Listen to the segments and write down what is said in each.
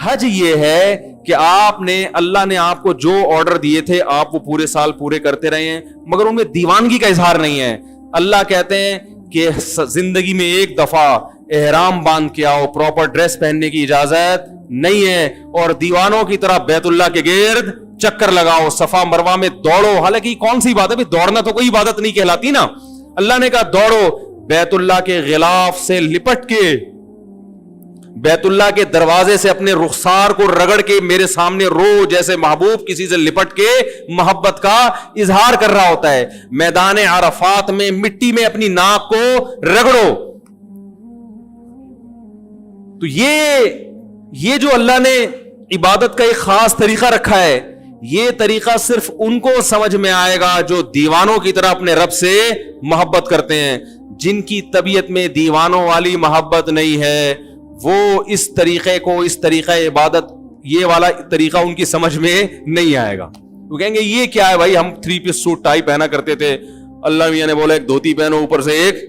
حج یہ ہے کہ آپ نے, اللہ نے آپ کو جو آرڈر دیے تھے آپ وہ پورے سال پورے کرتے رہے ہیں, مگر ان میں دیوانگی کا اظہار نہیں ہے. اللہ کہتے ہیں کہ زندگی میں ایک دفعہ احرام باندھ کے آؤ, پراپر ڈریس پہننے کی اجازت نہیں ہے, اور دیوانوں کی طرح بیت اللہ کے گرد چکر لگاؤ, صفا مروہ میں دوڑو. حالانکہ یہ کون سی عبادت ہے؟ دوڑنا تو کوئی عبادت نہیں کہلاتی نا. اللہ نے کہا دوڑو, بیت اللہ کے غلاف سے لپٹ کے, بیت اللہ کے دروازے سے اپنے رخسار کو رگڑ کے میرے سامنے رو, جیسے محبوب کسی سے لپٹ کے محبت کا اظہار کر رہا ہوتا ہے. میدان عرفات میں مٹی میں اپنی ناک کو رگڑو. تو یہ جو اللہ نے عبادت کا ایک خاص طریقہ رکھا ہے, یہ طریقہ صرف ان کو سمجھ میں آئے گا جو دیوانوں کی طرح اپنے رب سے محبت کرتے ہیں. جن کی طبیعت میں دیوانوں والی محبت نہیں ہے, وہ اس طریقے کو, اس طریقہ عبادت, یہ والا طریقہ ان کی سمجھ میں نہیں آئے گا. وہ کہیں گے یہ کیا ہے بھائی, ہم 3 پیس سوٹ ٹائی پہنا کرتے تھے, اللہ میاں نے بولا ایک دھوتی پہنو اوپر سے ایک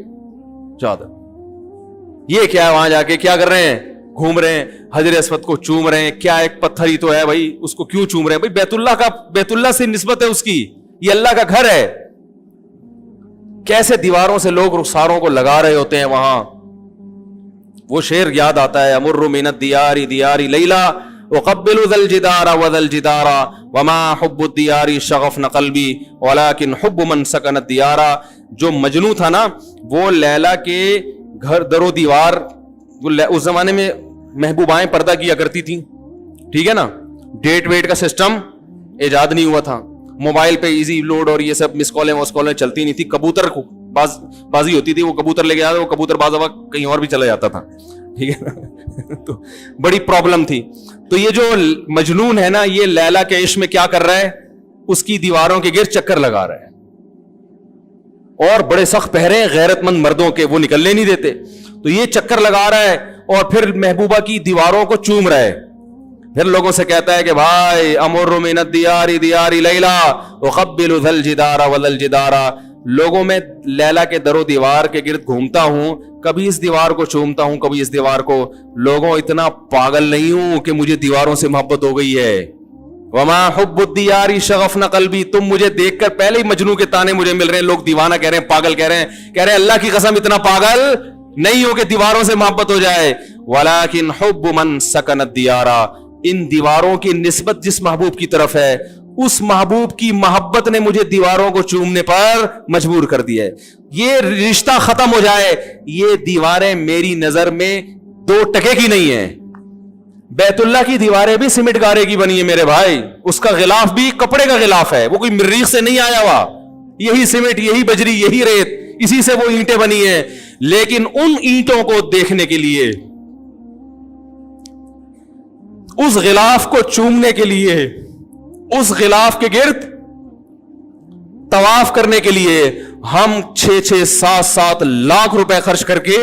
چادر. یہ کیا ہے, وہاں جا کے کیا کر رہے ہیں, گھوم رہے ہیں, حجر اسود کو چوم رہے ہیں. کیا ایک پتھر ہی تو ہے بھائی, اس کو کیوں چوم رہے ہیں بھائی؟ بیت اللہ سے نسبت ہے اس کی, یہ اللہ کا گھر ہے. کیسے دیواروں سے لوگ رخساروں کو لگا رہے ہوتے ہیں وہاں. وہ شعر یاد آتا ہے, امر من الدیار دیار لیلا وقبل ذا الجدار وذا الجدار وما حب الدیار شغفن قلبی ولكن حب من سکن الدیار. جو مجنو تھا نا, وہ لیلا کے گھر در و دیوار, اس زمانے میں محبوبائیں پردہ کیا کرتی تھیں, ٹھیک ہے نا, ڈیٹ ویٹ کا سسٹم ایجاد نہیں ہوا تھا, موبائل پہ ایزی لوڈ اور یہ سب مس کالیں وس کالیں چلتی نہیں تھی. کبوتر بازی ہوتی تھی, وہ کبوتر لے کے آتا, وہ کبوتر باز وقت کہیں اور بھی چلا جاتا تھا, ٹھیک ہے نا. تو بڑی پرابلم تھی. تو یہ جو مجنون ہے نا, یہ لیلا کے عشق میں کیا کر رہا ہے, اس کی دیواروں کے گرد چکر لگا رہا ہے, اور بڑے سخت پہرے ہیں غیرت مند مردوں کے, وہ نکلنے نہیں دیتے. تو یہ چکر لگا رہا ہے اور پھر محبوبہ کی دیواروں کو چوم رہا ہے. پھر لوگوں سے کہتا ہے کہ بھائی امر من الدیار دیار لیلا اقبل ذا الجدار وذا الجدار, لوگوں میں لیلا کے در و دیوار کے گرد گھومتا ہوں, کبھی اس دیوار کو چومتا ہوں, کبھی اس دیوار کو. لوگوں اتنا پاگل نہیں ہوں کہ مجھے دیواروں سے محبت ہو گئی ہے. وما حب الدیار شغفن قلبی, تم مجھے دیکھ کر پہلے ہی مجنوں کے تانے مجھے مل رہے ہیں, لوگ دیوانہ کہہ رہے ہیں, پاگل کہہ رہے ہیں. اللہ کی قسم اتنا پاگل نہیں ہو کہ دیواروں سے محبت ہو جائے. ولكن حب من سکن الدیار, ان دیواروں کی نسبت جس محبوب کی طرف ہے, اس محبوب کی محبت نے مجھے دیواروں کو چومنے پر مجبور کر دیا ہے. یہ رشتہ ختم ہو جائے. یہ دیواریں میری نظر میں 2 ٹکے کی نہیں ہیں. بیت اللہ کی دیواریں بھی سیمنٹ گارے کی بنی ہے میرے بھائی, اس کا غلاف بھی کپڑے کا غلاف ہے, وہ کوئی مریخ سے نہیں آیا ہوا. یہی سیمنٹ, یہی بجری, یہی ریت, اسی سے وہ اینٹیں بنی ہیں. لیکن ان اینٹوں کو دیکھنے کے لیے, اس غلاف کو چومنے کے لیے, اس غلاف کے گرد طواف کرنے کے لیے ہم 6-7 لاکھ روپے خرچ کر کے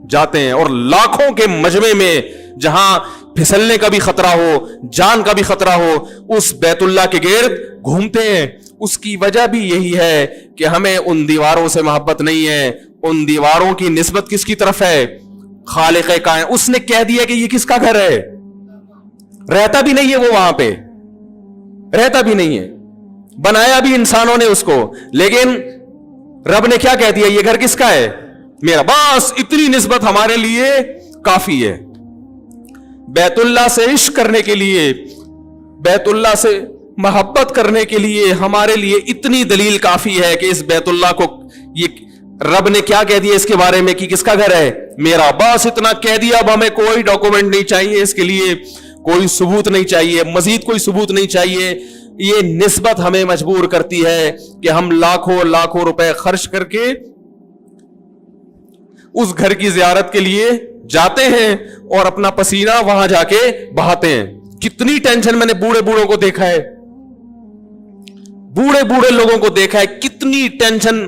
جاتے ہیں, اور لاکھوں کے مجمع میں جہاں پھسلنے کا بھی خطرہ ہو, جان کا بھی خطرہ ہو, اس بیت اللہ کے گرد گھومتے ہیں. اس کی وجہ بھی یہی ہے کہ ہمیں ان دیواروں سے محبت نہیں ہے. ان دیواروں کی نسبت کس کی طرف ہے, خالق کائنات. اس نے کہہ دیا کہ یہ کس کا گھر ہے, رہتا بھی نہیں ہے وہ وہاں پہ, رہتا بھی نہیں ہے, بنایا بھی انسانوں نے اس کو, لیکن رب نے کیا کہہ دیا, یہ گھر کس کا ہے, میرا. بس اتنی نسبت ہمارے لیے کافی ہے. بیت اللہ سے عشق کرنے کے لیے, بیت اللہ سے محبت کرنے کے لیے ہمارے لیے اتنی دلیل کافی ہے کہ اس بیت اللہ کو, یہ رب نے کیا کہہ دیا اس کے بارے میں کہ کس کا گھر ہے, میرا. بس اتنا کہہ دیا, اب ہمیں کوئی ڈاکومنٹ نہیں چاہیے, اس کے لیے کوئی ثبوت نہیں چاہیے, مزید کوئی ثبوت نہیں چاہیے. یہ نسبت ہمیں مجبور کرتی ہے کہ ہم لاکھوں روپے خرچ کر کے اس گھر کی زیارت کے لیے جاتے ہیں اور اپنا پسینہ وہاں جا کے بہاتے ہیں. کتنی ٹینشن میں نے بوڑھے کو دیکھا ہے, بوڑھے لوگوں کو دیکھا ہے, کتنی ٹینشن.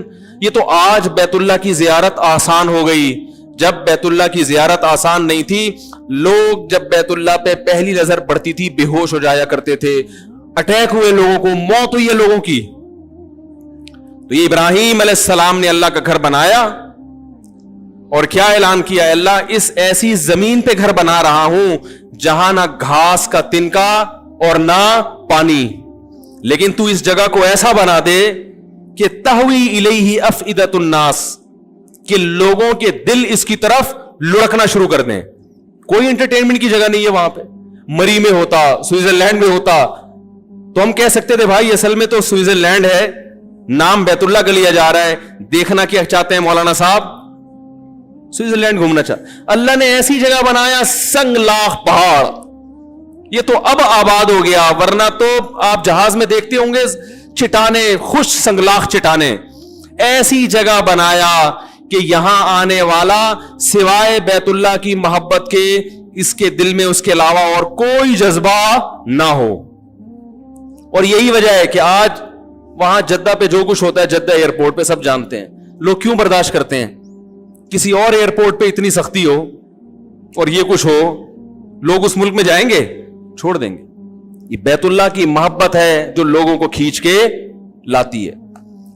یہ تو آج بیت اللہ کی زیارت آسان ہو گئی, جب بیت اللہ کی زیارت آسان نہیں تھی, لوگ جب بیت اللہ پہ پہلی نظر پڑتی تھی بے ہوش ہو جایا کرتے تھے, اٹیک ہوئے لوگوں کو, موت ہوئی ہے لوگوں کی. تو یہ ابراہیم علیہ السلام نے اللہ کا گھر بنایا اور کیا اعلان کیا ہے اللہ؟ اس ایسی زمین پہ گھر بنا رہا ہوں جہاں نہ گھاس کا تنکا اور نہ پانی، لیکن تو اس جگہ کو ایسا بنا دے کہ تہوی الیہ افئدۃ الناس، کہ لوگوں کے دل اس کی طرف لڑکنا شروع کر دیں. کوئی انٹرٹینمنٹ کی جگہ نہیں ہے وہاں پہ. مری میں ہوتا، سوئٹزرلینڈ میں ہوتا تو ہم کہہ سکتے تھے بھائی اصل میں تو سوئٹزرلینڈ ہے، نام بیت اللہ کا لیا جا رہا ہے، دیکھنا کیا چاہتے ہیں مولانا صاحب؟ سوئٹزرلینڈ گھومنا چاہتے. اللہ نے ایسی جگہ بنایا سنگ لاخ پہاڑ، یہ تو اب آباد ہو گیا، ورنہ تو آپ جہاز میں دیکھتے ہوں گے چٹانے، خوش سنگلاخ چٹانے. ایسی جگہ بنایا کہ یہاں آنے والا سوائے بیت اللہ کی محبت کے اس کے دل میں اس کے علاوہ اور کوئی جذبہ نہ ہو. اور یہی وجہ ہے کہ آج وہاں جدہ پہ جو کچھ ہوتا ہے، جدہ ایئرپورٹ پہ سب جانتے ہیں، لوگ کیوں برداشت کرتے ہیں. کسی اور ایئرپورٹ پہ اتنی سختی ہو اور یہ کچھ ہو، لوگ اس ملک میں جائیں گے؟ چھوڑ دیں گے. یہ بیت اللہ کی محبت ہے جو لوگوں کو کھینچ کے لاتی ہے.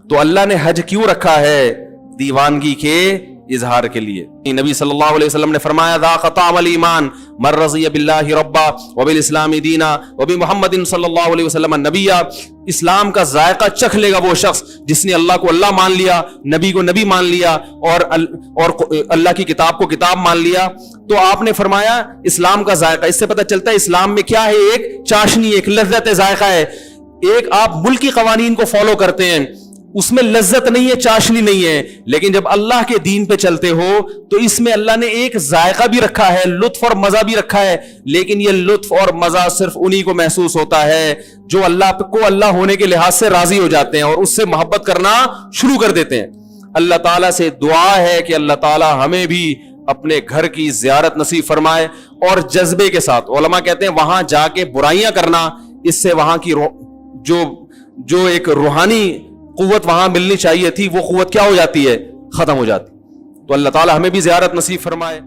تو اللہ نے حج کیوں رکھا ہے؟ دیوانگی کے اظہار کے لیے. نبی صلی اللہ علیہ وسلم نے فرمایا ذاق طعم الایمان من رضی باللہ ربا وبالاسلام دینا وبمحمد صلی اللہ علیہ وسلم نبیا. اسلام کا ذائقہ چکھ لے گا وہ شخص جس نے اللہ کو اللہ مان لیا، نبی کو نبی مان لیا، اور اللہ کی کتاب کو کتاب مان لیا. تو آپ نے فرمایا اسلام کا ذائقہ، اس سے پتہ چلتا ہے اسلام میں کیا ہے، ایک چاشنی، ایک لذت ذائقہ ہے. ایک آپ ملکی قوانین کو فالو کرتے ہیں، اس میں لذت نہیں ہے، چاشنی نہیں ہے، لیکن جب اللہ کے دین پہ چلتے ہو تو اس میں اللہ نے ایک ذائقہ بھی رکھا ہے، لطف اور مزہ بھی رکھا ہے. لیکن یہ لطف اور مزہ صرف انہی کو محسوس ہوتا ہے جو اللہ کو اللہ ہونے کے لحاظ سے راضی ہو جاتے ہیں اور اس سے محبت کرنا شروع کر دیتے ہیں. اللہ تعالیٰ سے دعا ہے کہ اللہ تعالیٰ ہمیں بھی اپنے گھر کی زیارت نصیب فرمائے اور جذبے کے ساتھ. علماء کہتے ہیں وہاں جا کے برائیاں کرنا، اس سے وہاں کی جو ایک روحانی قوت وہاں ملنی چاہیے تھی وہ قوت کیا ہو جاتی ہے؟ ختم ہو جاتی. تو اللہ تعالی ہمیں بھی زیارت نصیب فرمائے.